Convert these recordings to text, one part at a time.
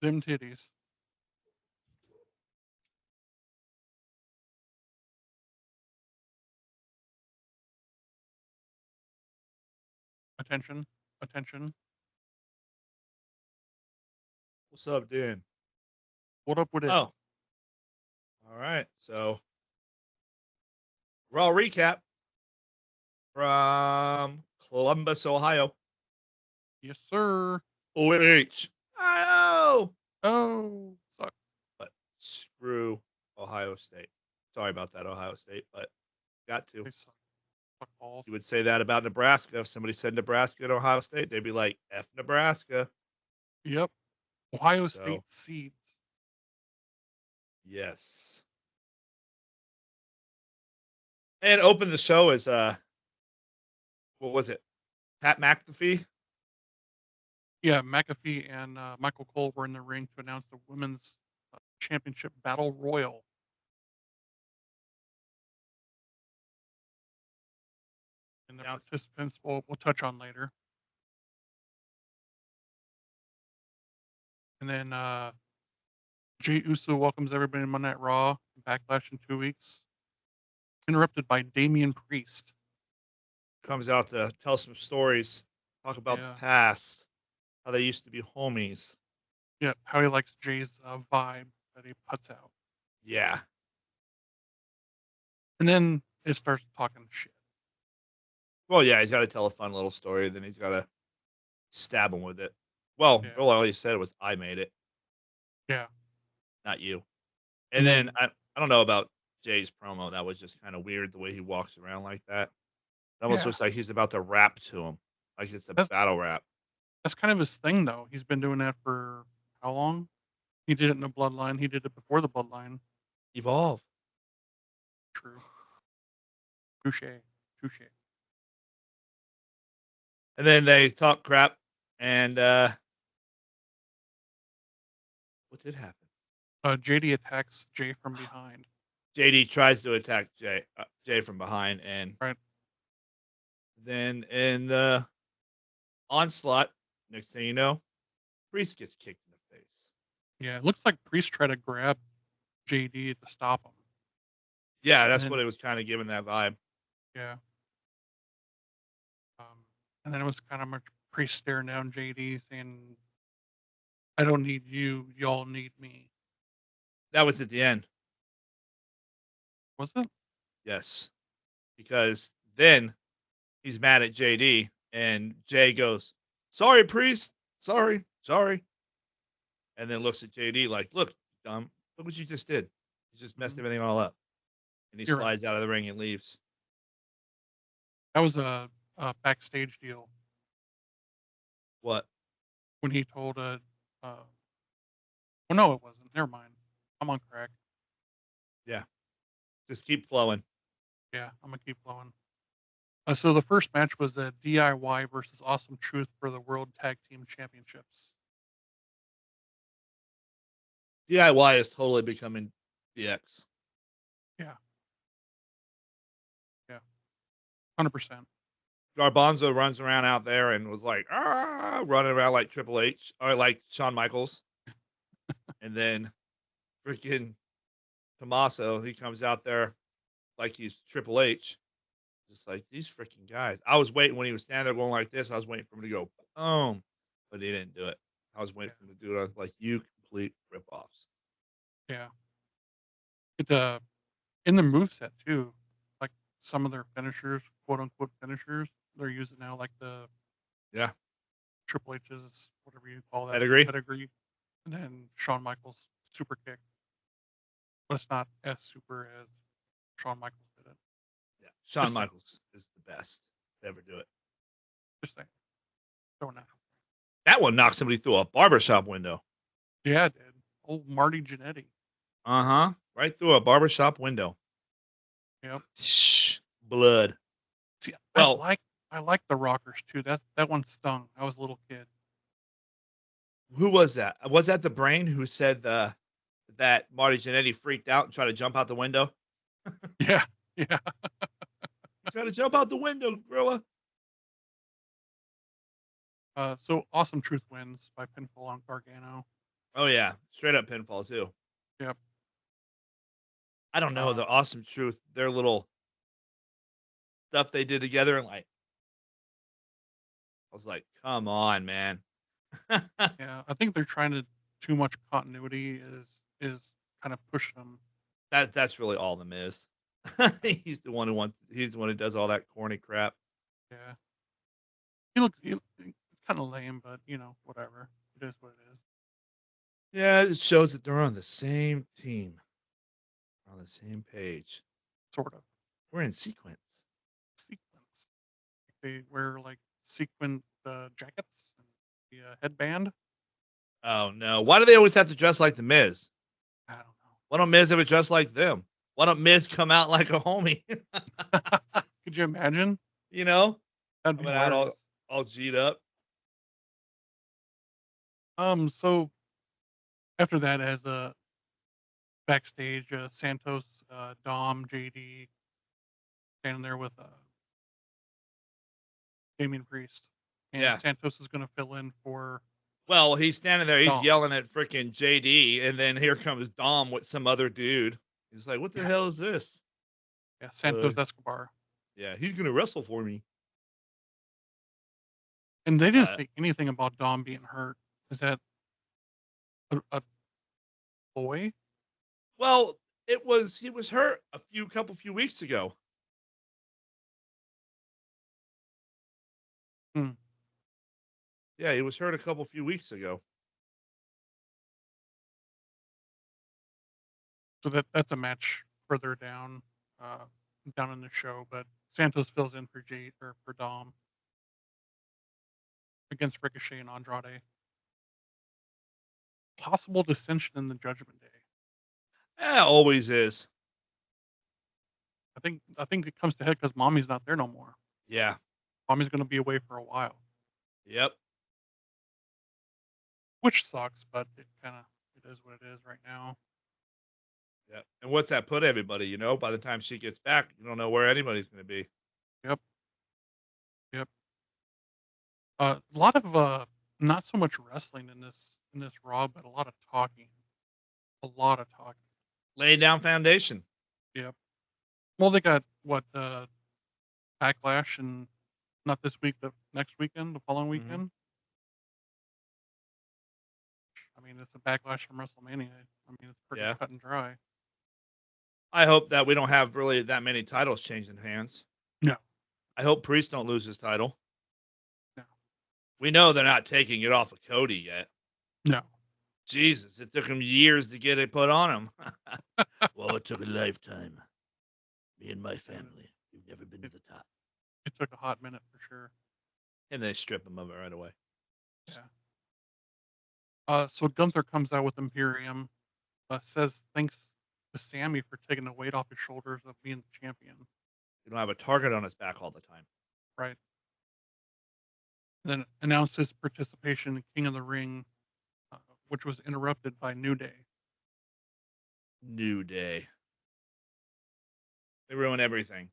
Them titties. Attention. Attention. What's up, Dan? What up with it? Oh, all right. So, Raw recap from Columbus, Ohio. Yes, sir. OH. Ohio. Oh, fuck. But screw Ohio State. Sorry about that, Ohio State, but got to. They suck. Fuck balls. You would say that about Nebraska. If somebody said Nebraska and Ohio State, they'd be like, F Nebraska. Yep. Ohio State So, seeds. yes. And open the show as, what was it? Pat McAfee? Yeah, McAfee and Michael Cole were in the ring to announce the women's championship battle royal. And the participants we'll touch on later. And then Jey Uso welcomes everybody to Monday Night Raw. Backlash in 2 weeks. Interrupted by Damian Priest. Comes out to tell some stories, talk about the past, how they used to be homies. Yeah, how he likes Jay's vibe that he puts out. Yeah. And then it starts talking shit. Well, yeah, he's got to tell a fun little story, then he's got to stab him with it. Well, all he said was, I made it. Yeah. Not you. And then I don't know about Jay's promo. That was just kind of weird the way he walks around like that. It almost looks like he's about to rap to him, like it's a battle rap. That's kind of his thing, though. He's been doing that for how long? He did it in the Bloodline. He did it before the Bloodline. Evolve. True. Touche. Touche. And then they talk crap, and what did happen? JD attacks Jay from behind. JD tries to attack Jay from behind, and then in the onslaught, next thing you know, Priest gets kicked in the face. Yeah, it looks like Priest tried to grab JD to stop him. Yeah, that's what it was kind of giving that vibe. Yeah. And then it was kind of much Priest staring down JD saying, I don't need you, y'all need me. That was at the end. Was it? Yes. Because then he's mad at JD, and Jay goes, sorry, Priest. Sorry. And then looks at JD like, look, dumb. Look what you just did. You just messed everything all up. And he slides out of the ring and leaves. That was a backstage deal. What? When he told well, no, it wasn't. Never mind. I'm on crack. Yeah. Just keep flowing. Yeah, I'm going to keep flowing. So the first match was the DIY versus Awesome Truth for the World Tag Team Championships. DIY is totally becoming DX. Yeah. 100%. Garbanzo runs around out there and was like, running around like Triple H or like Shawn Michaels. And then freaking Tommaso, he comes out there like he's Triple H. Just like these freaking guys. I was waiting when he was standing there going like this. I was waiting for him to go, boom. But he didn't do it. I was waiting for him to do it. I was like, you complete rip-offs. Yeah. In the moveset, too, like some of their finishers, quote-unquote finishers, they're using now, like the Triple H's, whatever you call that. Pedigree. And then Shawn Michaels' super kick. But it's not as super as Shawn Michaels did it. Yeah. Shawn Michaels is the best to ever do it. Just saying. Throwing that. That one knocked somebody through a barbershop window. Yeah, it did. Old Marty Jannetty. Uh-huh. Right through a barbershop window. Yep. Shh. Blood. See, I like the Rockers too. That one stung. I was a little kid. Who was that? Was that the Brain who said that Marty Jannetty freaked out and tried to jump out the window? Yeah. Try to jump out the window, Gorilla. So Awesome Truth wins by pinfall on Gargano. Oh yeah, straight up pinfall too. Yep. I don't know the Awesome Truth, their little stuff they did together, and like, I was like, come on, man. Yeah, I think they're trying to too much continuity is kind of pushing them. That's really all the Miz. He's the one who does all that corny crap. Yeah. He kind of lame, but whatever. It is what it is. Yeah, it shows that they're on the same team, on the same page. Sort of. We're in sequence. Sequence. They wear like sequin jackets and the headband. Oh no! Why do they always have to dress like the Miz? I don't know. Why don't Miz ever dress like them? Why don't Miz come out like a homie? Could you imagine? You know, That'd be coming out hilarious. all G'd up. So after that, as backstage, Santos, Dom, JD standing there with Damian Priest, and Yeah. Santos is going to fill in for. Well, he's standing there, he's Dom. yelling at freaking JD, and then here comes Dom with some other dude. He's like, "What the hell is this?" Yeah, Santos Escobar. Yeah, he's gonna wrestle for me. And they didn't say anything about Dom being hurt. Is that a boy? Well, he was hurt a few weeks ago. Hmm. Yeah, he was hurt a few weeks ago. So that's a match further down in the show, but Santos fills in for Jade or for Dom against Ricochet and Andrade. Possible dissension in the Judgment Day. Always is. I think it comes to head because Mommy's not there no more. Yeah. Mommy's going to be away for a while. Yep. Which sucks, but it is what it is right now. Yeah. And what's that put everybody? By the time she gets back, you don't know where anybody's going to be. Yep. Yep. A lot of not so much wrestling in this Raw, but a lot of talking. A lot of talking. Laying down foundation. Yep. Well, they got what Backlash, and not this week, but next weekend, the following weekend. I mean, it's a backlash from WrestleMania. I mean, it's pretty cut and dry. I hope that we don't have really that many titles changing hands. No. I hope Priest don't lose his title. No. We know they're not taking it off of Cody yet. No. Jesus, it took him years to get it put on him. Well, it took a lifetime. Me and my family, we've never been to the top. It took a hot minute for sure. And they strip him of it right away. Yeah. So Gunther comes out with Imperium, says thanks to Sammy for taking the weight off his shoulders of being the champion. You don't have a target on his back all the time. Right. Then announced his participation in King of the Ring, which was interrupted by New Day. New Day. They ruin everything.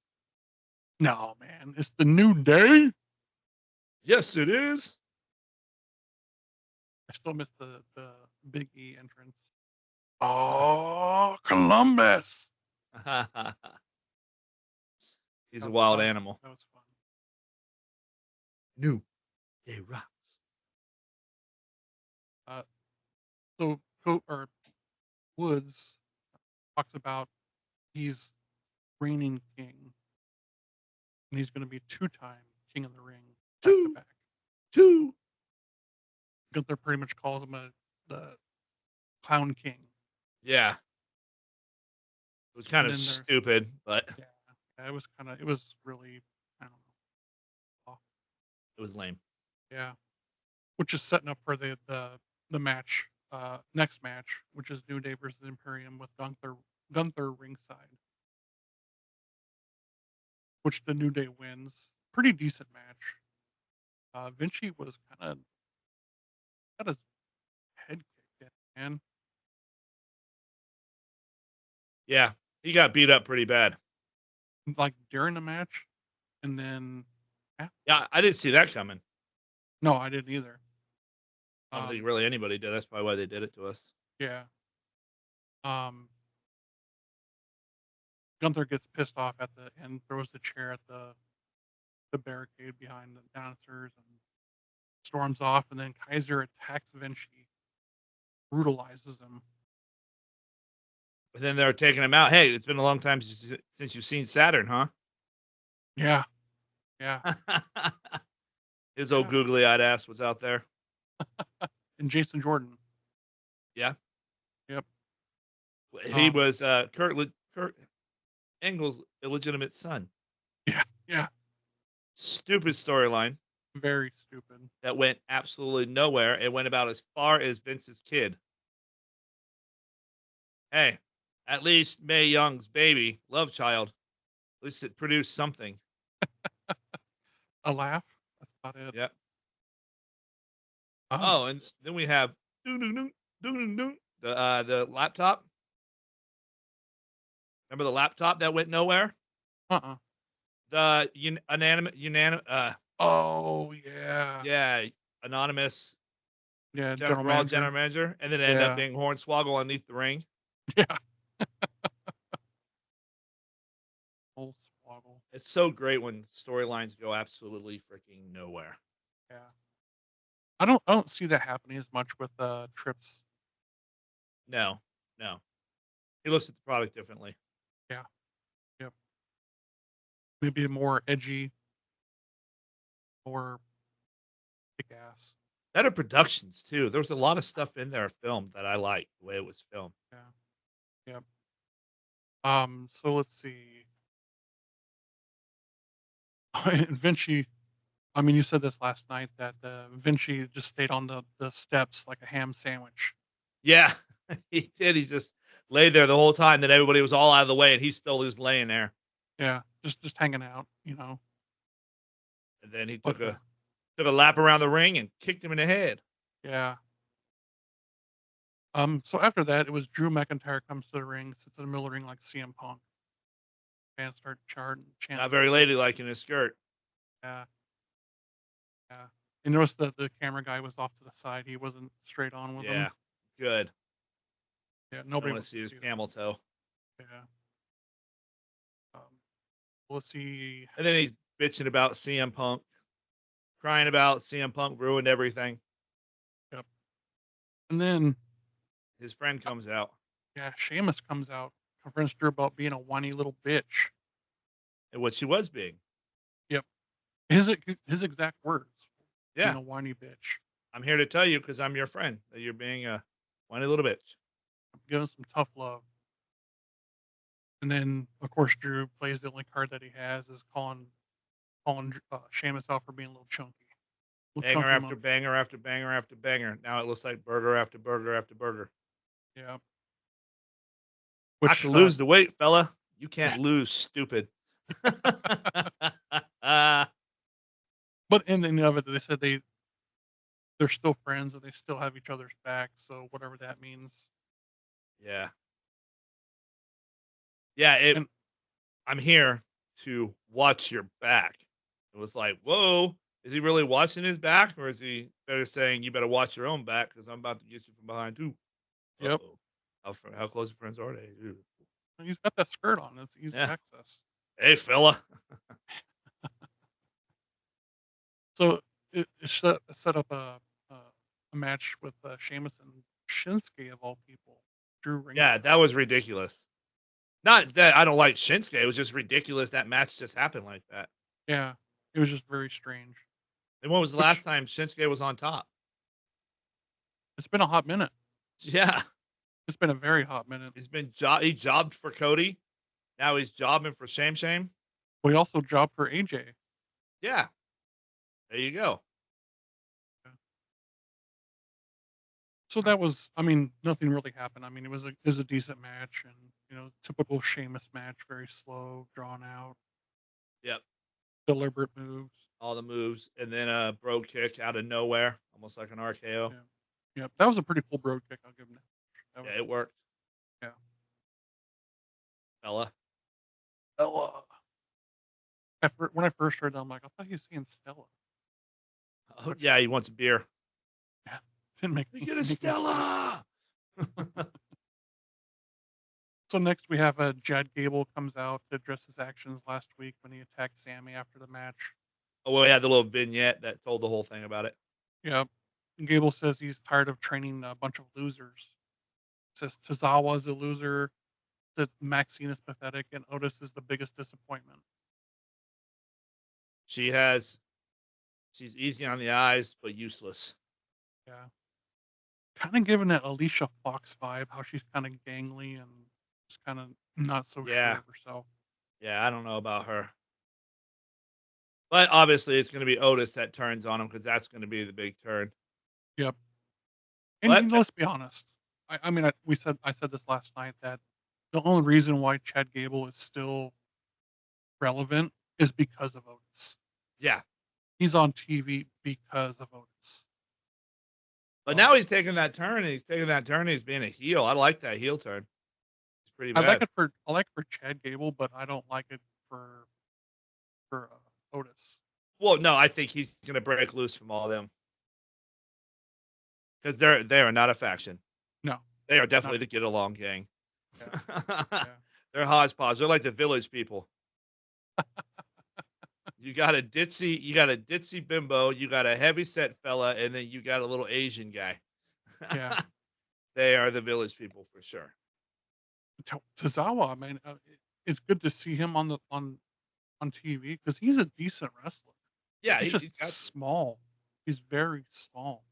No, man. It's the New Day? Yes, it is. I still miss the Big E entrance. Oh, Columbus. He's a wild fun. animal. That was fun. New Day rocks. So Woods talks about he's reigning king, and he's going to be 2-time King of the Ring back to back. 2. Gunther pretty much calls him the Clown King. Yeah. It was kind of stupid, but yeah, it was really, I don't know. It was lame. Yeah. Which is setting up for the match, next match, which is New Day versus Imperium with Gunther ringside. Which the New Day wins. Pretty decent match. Vinci was got his head kicked in, man. Yeah, he got beat up pretty bad. Like during the match, and then yeah, I didn't see that coming. No, I didn't either. I don't think really anybody did. That's probably why they did it to us. Yeah. Gunther gets pissed off at the end, throws the chair at the barricade behind the announcers and storms off, and then Kaiser attacks Vinci, brutalizes him. And then they're taking him out. Hey, it's been a long time since you've seen Saturn, huh? Yeah. Yeah. His old googly-eyed ass was out there. And Jason Jordan. Yeah. Yep. He was Kurt Angle's illegitimate son. Yeah. Yeah. Stupid storyline. Very stupid. That went absolutely nowhere. It went about as far as Vince's kid. Hey, at least Mae Young's baby, love child, at least it produced something. A laugh. That's about it. Yep. Oh, and then we have the laptop. Remember the laptop that went nowhere? The oh yeah. Yeah, anonymous. Yeah, general manager, and then it ended up being Hornswoggle underneath the ring. Yeah. Hornswoggle. It's so great when storylines go absolutely freaking nowhere. Yeah. I don't see that happening as much with Trips. No. He looks at the product differently. Yeah. Yep. Maybe more edgy, more kick-ass. Better productions too. There was a lot of stuff in there filmed that I liked the way it was filmed. Yeah. Yep. So let's see. Vinci. I mean, you said this last night that Vinci just stayed on the steps like a ham sandwich. Yeah, he did. He just laid there the whole time that everybody was all out of the way, and he still was laying there. Yeah, just hanging out, you know. And then he took a lap around the ring and kicked him in the head. Yeah. So after that, it was Drew McIntyre comes to the ring, sits in the middle of the ring like CM Punk. Fans start chanting. Not very ladylike in his skirt. Yeah. Yeah. You notice that the camera guy was off to the side. He wasn't straight on with him. Yeah. Good. Yeah. Nobody wants to see his camel toe. Yeah. Let's see. And then he's bitching about CM Punk, crying about CM Punk ruined everything. Yep. And then his friend comes out. Yeah, Sheamus comes out, confronts Drew about being a whiny little bitch. And what she was being. Yep. His exact words. Yeah. Being a whiny bitch. I'm here to tell you, because I'm your friend, that you're being a whiny little bitch. I'm giving some tough love. And then, of course, Drew plays the only card that he has, is calling Sheamus out for being a little chunky. Banger after banger after banger after banger. Now it looks like burger after burger after burger. Yeah. I can lose the weight, fella. You can't lose, stupid. But in the end of it, they said they're still friends and they still have each other's back. So whatever that means. Yeah. Yeah. I'm here to watch your back. It was like, whoa, is he really watching his back, or is he better saying you better watch your own back because I'm about to get you from behind too? Yep. How close friends are they? Ooh. He's got that skirt on. It's easy access. Hey, fella. So it set up a match with Sheamus and Shinsuke of all people. Drew Ring. Yeah, that was ridiculous. Not that I don't like Shinsuke. It was just ridiculous that match just happened like that. Yeah, it was just very strange. And when was the last time Shinsuke was on top? It's been a hot minute. Yeah. It's been a very hot minute. He jobbed for Cody. Now he's jobbing for Shame. But he also jobbed for AJ. Yeah. There you go. Yeah. So that was, I mean, nothing really happened. I mean, it was a decent match, and typical Sheamus match, very slow, drawn out. Yep. Deliberate moves. All the moves, and then a brogue kick out of nowhere, almost like an RKO. Yeah, that was a pretty cool brogue kick. I'll give him that. Yeah, it worked. Yeah. Ella. When I first heard that, I'm like, I thought he was saying Stella. Oh, yeah, he wants a beer. Yeah. Didn't make We me get a make me sense. Stella. So next we have Chad Gable comes out to address his actions last week when he attacked Sammy after the match. Oh, well, we had the little vignette that told the whole thing about it. Yeah. Gable says he's tired of training a bunch of losers. Says Tozawa's a loser, that Maxine is pathetic, and Otis is the biggest disappointment. She's easy on the eyes, but useless. Yeah. Kind of giving that Alicia Fox vibe, how she's kind of gangly and just kind of not so sure of herself. Yeah, I don't know about her. But obviously, it's going to be Otis that turns on him because that's going to be the big turn. Yep. And let's be honest. I mean, I said this last night that the only reason why Chad Gable is still relevant is because of Otis. Yeah. He's on TV because of Otis. But now he's taking that turn, and he's being a heel. I like that heel turn. It's pretty bad. I like it for Chad Gable, but I don't like it for Otis. Well, no, I think he's going to break loose from all of them. Because they are not a faction. No. They are definitely the get along gang. Yeah. They're hodgepodge. They're like the village people. You got a ditzy bimbo, you got a heavy set fella, and then you got a little Asian guy. Yeah. They are the village people for sure. Tozawa, man, it's good to see him on TV because he's a decent wrestler. Yeah, he's just small. He's very small.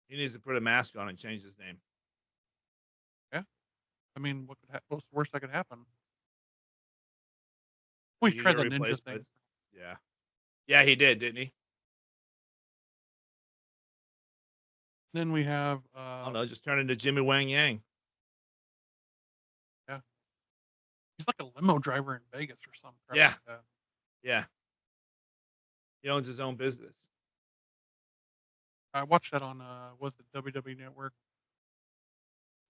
He needs to put a mask on and change his name. Yeah, I mean, what's the worst that could happen? We tried the ninja thing. Yeah, he did, didn't he? Then we have. Oh no, just turn into Jimmy Wang Yang. Yeah, he's like a limo driver in Vegas or something. Yeah, like that. Yeah. He owns his own business. I watched that on was it WWE Network?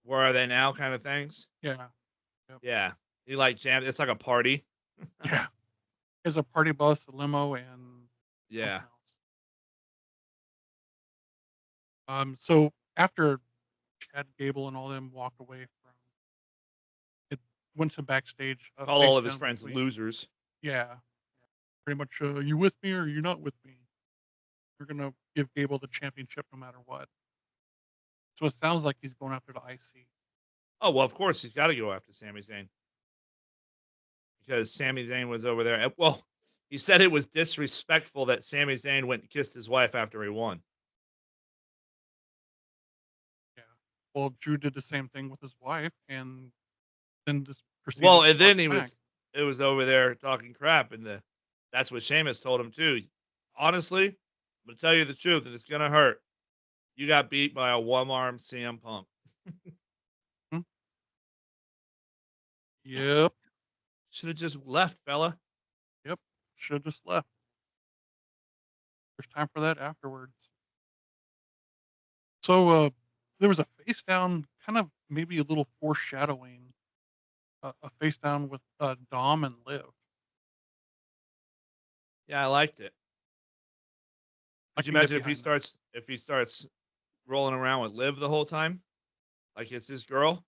Where are they now? Kind of things. Yeah. Yep. Yeah. He like jam. It's like a party. Yeah. There's a party bus, a limo, and yeah. So after Chad Gable and all them walked away from it, went to backstage. Call all of his friends losers. Yeah. Pretty much, you with me or you not with me? We're gonna give Gable the championship no matter what. So it sounds like he's going after the IC. Oh well, of course he's got to go after Sami Zayn because Sami Zayn was over there. Well, he said it was disrespectful that Sami Zayn went and kissed his wife after he won. Yeah. Well, Drew did the same thing with his wife, and then this proceeded. Well, and then it was over there talking crap, and that's what Sheamus told him too. Honestly, I'm gonna tell you the truth, and it's gonna hurt. You got beat by a one-armed CM Punk. Yep. Should have just left, fella. Yep. Should have just left. There's time for that afterwards. So there was a face down, kind of maybe a little foreshadowing. A face down with Dom and Liv. Yeah, I liked it. Could you imagine if he starts rolling around with Liv the whole time, like it's his girl?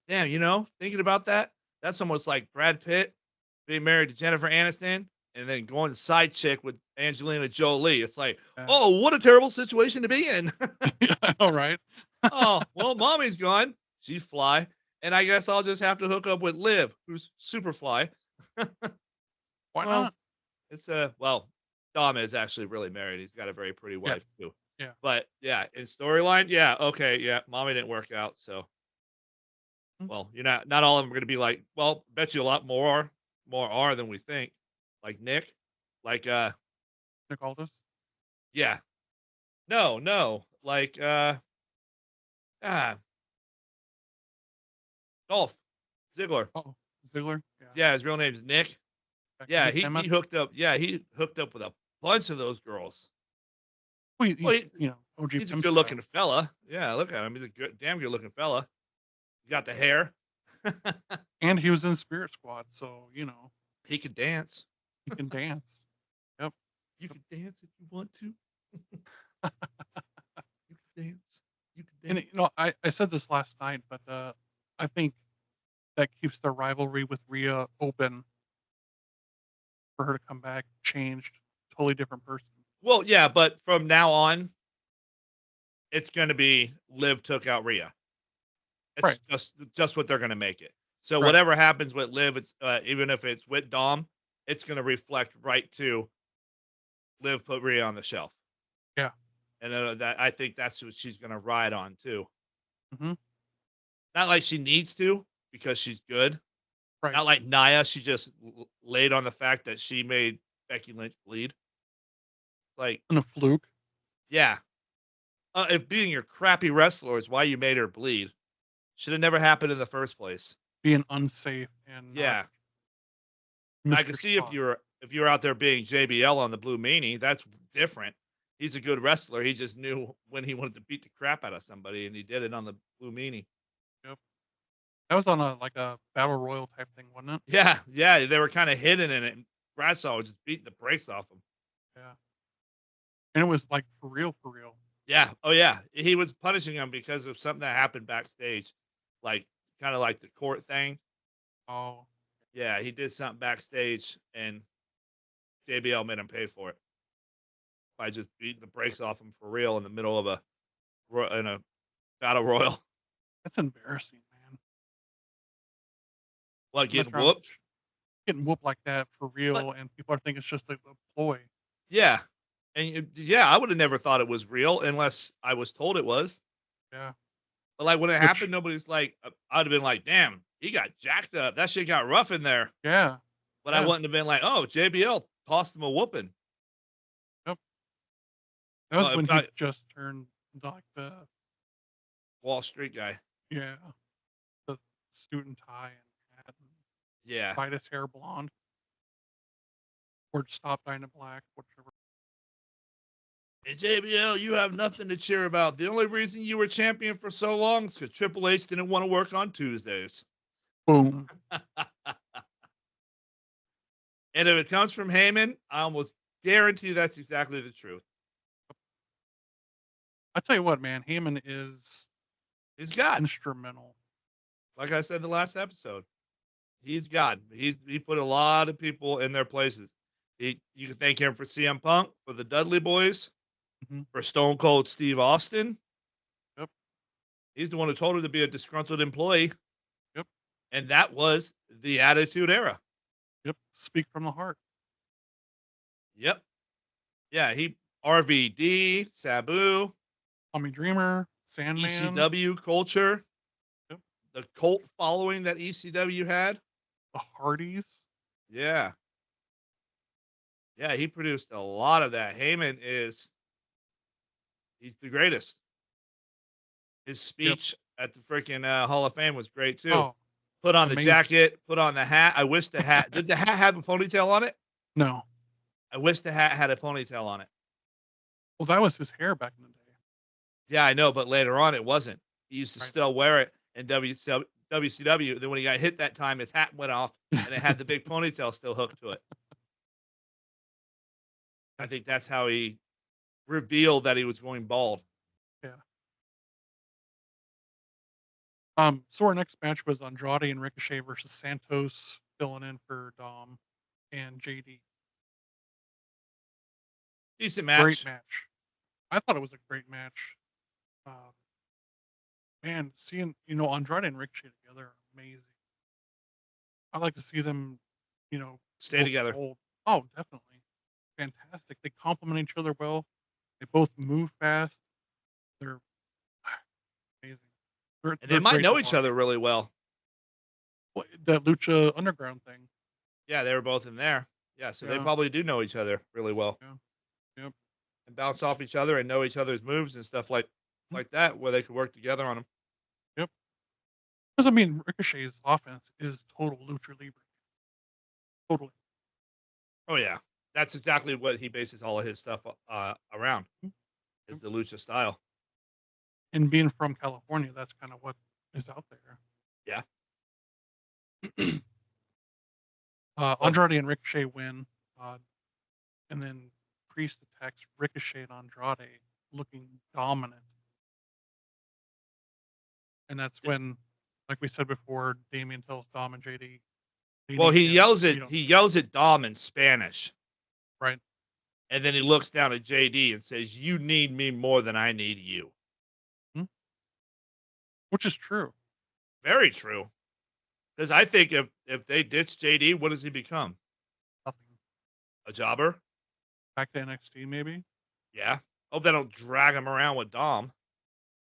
Damn, thinking about that, that's almost like Brad Pitt being married to Jennifer Aniston and then going to side chick with Angelina Jolie. It's like, oh, what a terrible situation to be in. I know, right? Oh, well, mommy's gone. She's fly. And I guess I'll just have to hook up with Liv, who's super fly. Why not? It's Dom is actually really married. He's got a very pretty wife too. Yeah. But yeah, in storyline, yeah, okay, yeah, mommy didn't work out, so well, you're not all of them are gonna be like, well, bet you a lot more are than we think. Like Nick. Like Nick Aldis? Yeah. No. Like Dolph Ziggler. Oh, Ziggler? Yeah, his real name's Nick. Yeah, he hooked up. Yeah, he hooked up with a bunch of those girls. Well, OG he's a good-looking fella. Yeah, look at him. He's a damn good-looking fella. He got the hair. And he was in Spirit Squad, so he could dance. He can dance. Yep. You can dance if you want to. dance. You can And dance. I said this last night, but I think that keeps the rivalry with Rhea open for her to come back, changed, totally different person. Well, yeah, but from now on, it's going to be Liv took out Rhea. It's Right. just what they're going to make it. So Right. whatever happens with Liv, it's even if it's with Dom, it's going to reflect right to Liv put Rhea on the shelf. Yeah. And that I think that's what she's going to ride on too. Mm-hmm. Not like she needs to because she's good. Right. Not like Nia, she just laid on the fact that she made Becky Lynch bleed. Like, And a fluke. yeah. If being your crappy wrestler is why you made her bleed, should have never happened in the first place. Being unsafe and Yeah. not I can see if you're out there being JBL on the Blue Meanie, that's different. He's a good wrestler. He just knew when he wanted to beat the crap out of somebody, and he did it on the Blue Meanie. Yep. That was on a battle royal type thing, wasn't it? Yeah. They were kind of hidden in it. And Bradshaw was just beating the brakes off him. Yeah. And it was like for real, for real. Yeah. Oh yeah. He was punishing him because of something that happened backstage, like kind of like the court thing. Oh. Yeah, he did something backstage, and JBL made him pay for it by just beating the brakes off him for real in the middle of a battle royal. That's embarrassing, man. What, getting whooped? Getting whooped like that for real, But, and people are thinking it's just a ploy. yeah. And yeah, I would have never thought it was real unless I was told it was. Yeah. But like when it happened, nobody's like, I'd have been like, damn, he got jacked up. That shit got rough in there. Yeah. But I wouldn't have been like, oh, JBL tossed him a whooping. Yep. That was when he just turned like the Wall Street guy. Yeah. The suit and tie and hat and Yeah. dyed his hair blonde. Or stop dyeing it black, whichever. Hey, JBL, you have nothing to cheer about. The only reason you were champion for so long is because Triple H didn't want to work on Tuesdays. Boom. And if it comes from Heyman, I almost guarantee that's exactly the truth. I tell you what, man, Heyman he's God. Instrumental. Like I said in the last episode, he's God. He put a lot of people in their places. You can thank him for CM Punk, for the Dudley Boys, for Stone Cold Steve Austin. Yep. He's the one who told him to be a disgruntled employee. Yep. And that was the Attitude Era. Yep. Speak from the heart. Yep. Yeah, RVD, Sabu, Tommy Dreamer, Sandman, ECW culture. Yep. The cult following that ECW had. The Hardys. Yeah. Yeah, he produced a lot of that. Heyman he's the greatest. His speech at the freaking Hall of Fame was great too. Oh, put on the jacket, put on the hat. I wish the hat, did the hat have a ponytail on it? No. I wish the hat had a ponytail on it. Well, that was his hair back in the day. Yeah, I know, but later on it wasn't. He used to still wear it in WCW. Then when he got hit that time, his hat went off and it had the big ponytail still hooked to it. I think that's how he revealed that he was going bald. Yeah. So our next match was Andrade and Ricochet versus Santos, filling in for Dom and JD. Decent match. Great match. I thought it was a great match. Man, seeing Andrade and Ricochet together are amazing. I like to see them, stay together. Oh, definitely. Fantastic. They complement each other well. They both move fast. They're amazing. And they might know each other really well. That Lucha Underground thing. Yeah, they were both in there. Yeah, so they probably do know each other really well. Yeah. Yep. And bounce off each other and know each other's moves and stuff like that, where they could work together on them. Yep. Because, I mean, Ricochet's offense is total Lucha Libre. Totally. Oh, yeah. That's exactly what he bases all of his stuff around, is the Lucha style. And being from California, that's kind of what is out there. Yeah. Andrade and Ricochet win. And then Priest attacks Ricochet and Andrade, looking dominant. And that's when, like we said before, Damien tells Dom and JD. Well, he yells at Dom in Spanish. Right. And then he looks down at JD and says, "You need me more than I need you." Which is true. Very true. Because I think if they ditch JD, what does he become? Nothing. A jobber? Back to NXT, maybe? Yeah. Hope they don't drag him around with Dom.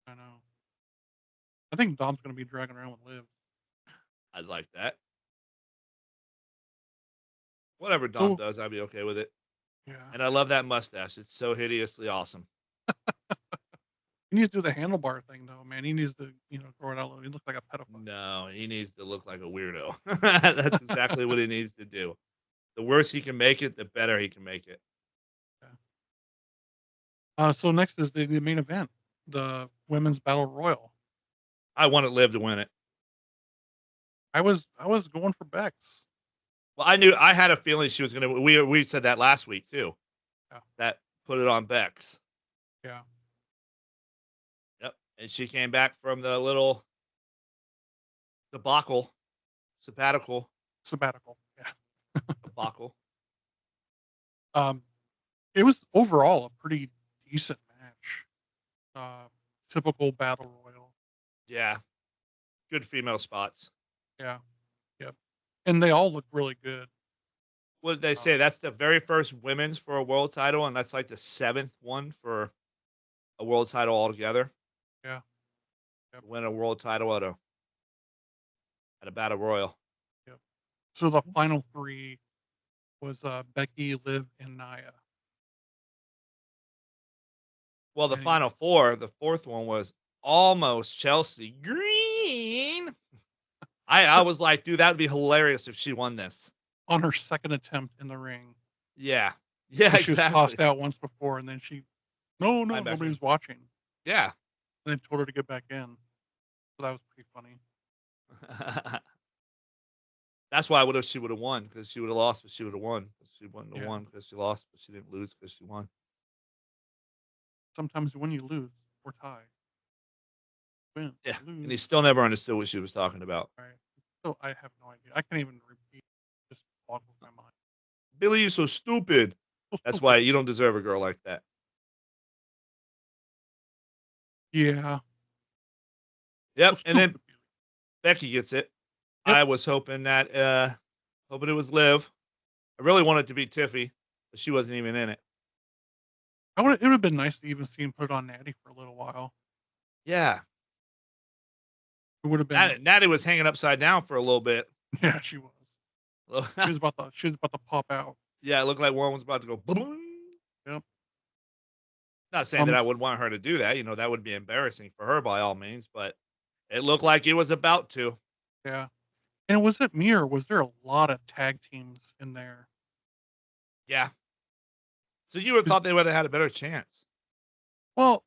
I know. I think Dom's going to be dragging around with Liv. I'd like that. Whatever Dom does, I'd be okay with it. Yeah. And I love that mustache. It's so hideously awesome. He needs to do the handlebar thing, though, man. He needs to, grow it out. He looks like a pedophile. No, he needs to look like a weirdo. That's exactly what he needs to do. The worse he can make it, the better he can make it. Yeah. So next is the main event, the Women's Battle Royal. I wanted Liv to win it. I was going for Bex. Well, I had a feeling she was going to. We said that last week too. Yeah. That put it on Bex. Yeah. Yep. And she came back from the little sabbatical. Yeah. Debacle. It was overall a pretty decent match. Typical battle royal. Yeah. Good female spots. Yeah. Yep. And they all look really good. What did they say? That's the very first women's for a world title, and that's like the 7th one for a world title altogether. Yeah. Yep. Win a world title at a battle royal. Yep. So the final 3 was Becky, Liv, and Nia. Well, the final 4, the 4th one was almost Chelsea Green. I was like, dude, that would be hilarious if she won this. On her second attempt in the ring. Yeah. Yeah, exactly. She was tossed out once before, and then nobody was watching. Yeah. And then told her to get back in. So that was pretty funny. That's why she would have won, because she would have lost, but she would have won. She wouldn't have won because she lost, but she didn't lose because she won. Sometimes when you lose or tie. Win, yeah. lose. And he still never understood what she was talking about. Right. So I have no idea. I can't even repeat. Just boggles my mind. Billy, you're so stupid. That's why you don't deserve a girl like that. Yeah. Yep. And then Becky gets it. Yep. I was hoping that it was Liv. I really wanted it to be Tiffy, but she wasn't even in it. It would have been nice to even see him put it on Natty for a little while. Yeah. It would have been. Natty was hanging upside down for a little bit. Yeah, she was. she was about to pop out. Yeah, it looked like one was about to go boom. Yep. Not saying that I would want her to do that. That would be embarrassing for her by all means, but it looked like it was about to. Yeah. And was it me, or was there a lot of tag teams in there? Yeah. So you would have thought they would have had a better chance. Well,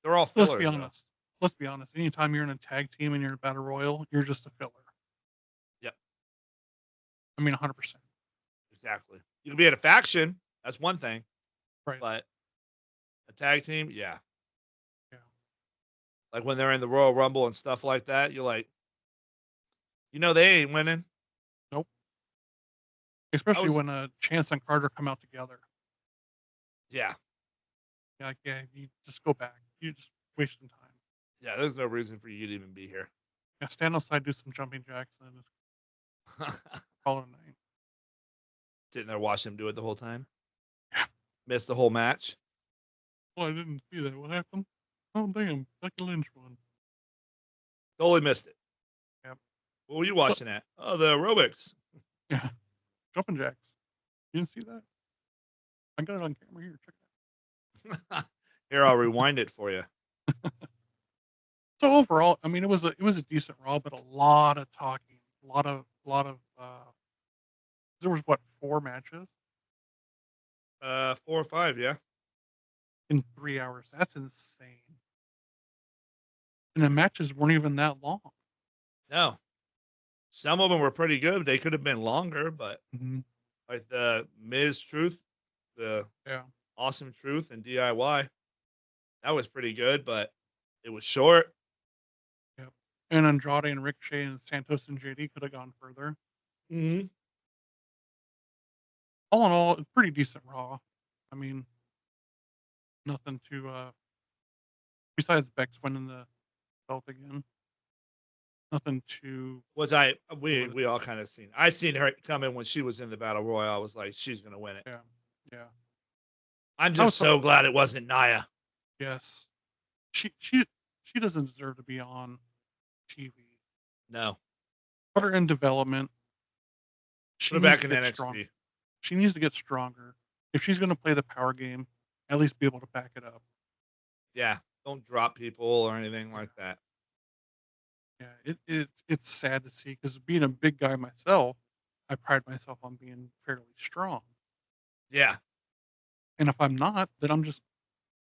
they're all fillers. Let's be honest. Anytime you're in a tag team and you're in a battle royal, you're just a filler. Yep. I mean, 100%. Exactly. You can be in a faction. That's one thing. Right. But a tag team, yeah. Yeah. Like when they're in the Royal Rumble and stuff like that, you're like, they ain't winning. Nope. Especially when Chance and Carter come out together. Yeah. Yeah, you just go back. You just wasting time. Yeah, there's no reason for you to even be here. Yeah, stand outside, do some jumping jacks, and just call it a night. Sitting there watching him do it the whole time. Yeah. Missed the whole match. Well, I didn't see that. What happened? Oh, damn. Becky Lynch won. Totally missed it. Yep. What were you watching at? Oh, the aerobics. Yeah. Jumping jacks. You didn't see that? I got it on camera here. Check it out. Here, I'll rewind it for you. So overall, I mean, it was a decent Raw, but a lot of talking, a lot of. There was 4 matches? 4 or 5, yeah. In 3 hours, that's insane. And the matches weren't even that long. No, some of them were pretty good. They could have been longer, but like the Miz Truth, the Awesome Truth, and DIY, that was pretty good, but it was short. Yep. And Andrade and Ricochet and Santos and JD could have gone further. Mm-hmm. All in all, it's pretty decent Raw. I mean, nothing to besides Bex winning the belt again. Nothing to We all kind of seen. I seen her come in when she was in the Battle Royal. I was like, she's gonna win it. Yeah, yeah. I'm just so glad it wasn't Nia. Yes, she doesn't deserve to be on TV. No. Put her in development. Put her back in NXT. Strong. She needs to get stronger. If she's going to play the power game, at least be able to back it up. Yeah, don't drop people or anything like that. Yeah, it's sad to see because being a big guy myself, I pride myself on being fairly strong. Yeah. And if I'm not, then I'm just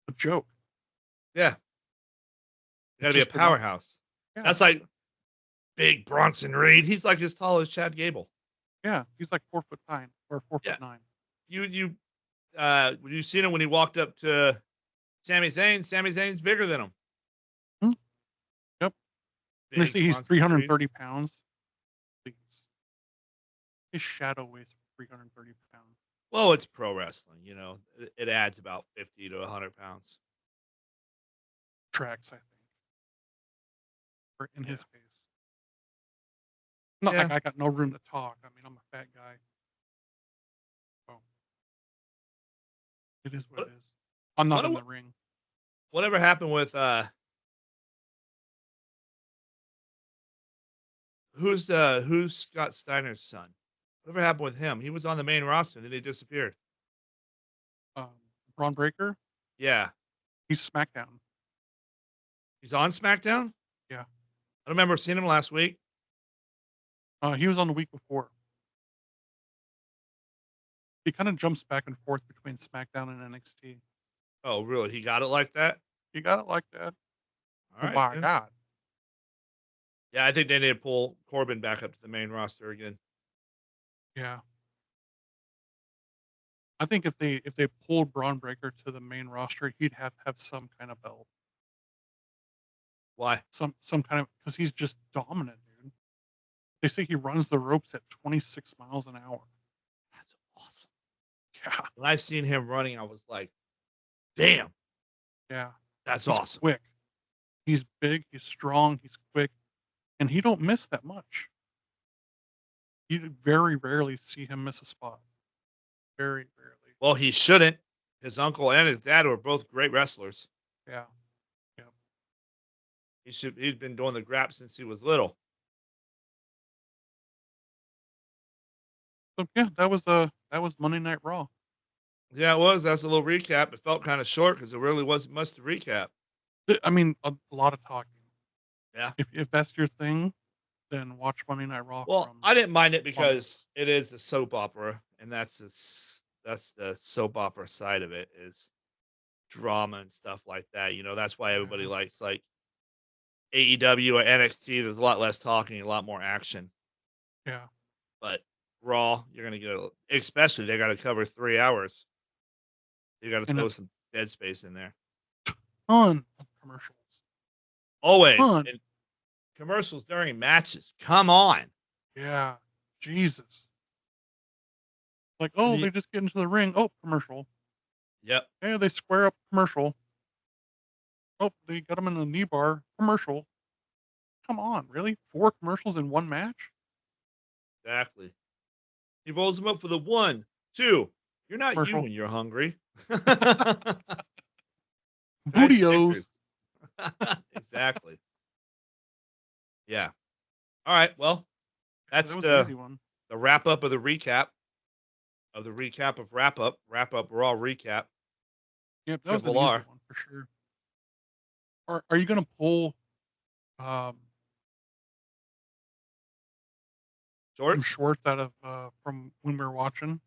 a joke. Yeah. You gotta be a powerhouse. Yeah. That's like big Bronson Reed. He's like as tall as Chad Gable. Yeah, he's like 4'9" or 4'9". You seen him when he walked up to Sami Zayn? Sami Zayn's bigger than him. Hmm. Yep. And they say he's 330 pounds. Please. His shadow weighs 330 pounds. Well, it's pro wrestling, you know. It adds about 50 to 100 pounds. Tracks, I think. In his case. Not like I got no room to talk. I mean, I'm a fat guy. So it is what it is. I'm not in the ring. Whatever happened with who's Scott Steiner's son? Whatever happened with him? He was on the main roster, then he disappeared. Braun Breaker? Yeah. He's SmackDown. He's on SmackDown? Yeah. I remember seeing him last week. He was on the week before. He kind of jumps back and forth between SmackDown and NXT. Oh, really? He got it like that? He got it like that. All right. My God. Yeah, I think they need to pull Corbin back up to the main roster again. Yeah. I think if they pulled Braun Breaker to the main roster, he'd have some kind of belt. Why? Some kind of, because he's just dominant, dude. They say he runs the ropes at 26 miles an hour. That's awesome. Yeah. When I seen him running, I was like, damn. Yeah. That's he's awesome. Quick. He's big, he's strong, he's quick, and he don't miss that much. You very rarely see him miss a spot. Very rarely. Well, he shouldn't. His uncle and his dad were both great wrestlers. Yeah. Yeah. He's been doing the grap since he was little. So yeah, that was Monday Night Raw. Yeah, it was. That's a little recap. It felt kind of short because it really wasn't much to recap. I mean, a lot of talking. Yeah. If that's your thing, then watch Monday Night Raw. Well, I didn't mind it because it is a soap opera, and that's the soap opera side of it is drama and stuff like that. You know, that's why everybody likes like AEW or NXT. There's a lot less talking, a lot more action. Yeah. But Raw, you're gonna get especially they got to cover 3 hours. You got to throw some dead space in there. Ton of commercials. Always. And commercials during matches. Come on. Yeah. Jesus. Like, oh, they just get into the ring. Oh, commercial. Yep. Yeah, they square up, commercial. Oh, they got them in the knee bar, commercial. Come on, really? 4 commercials in one match? Exactly. He rolls them up for the 1, 2. You're not commercial. You when you're hungry. Bootios. Exactly. Yeah. All right. Well, that's the wrap up of the recap of wrap up Raw recap. Yep, that was an easy one for sure. Are you gonna pull Shorts out of from when we were watching?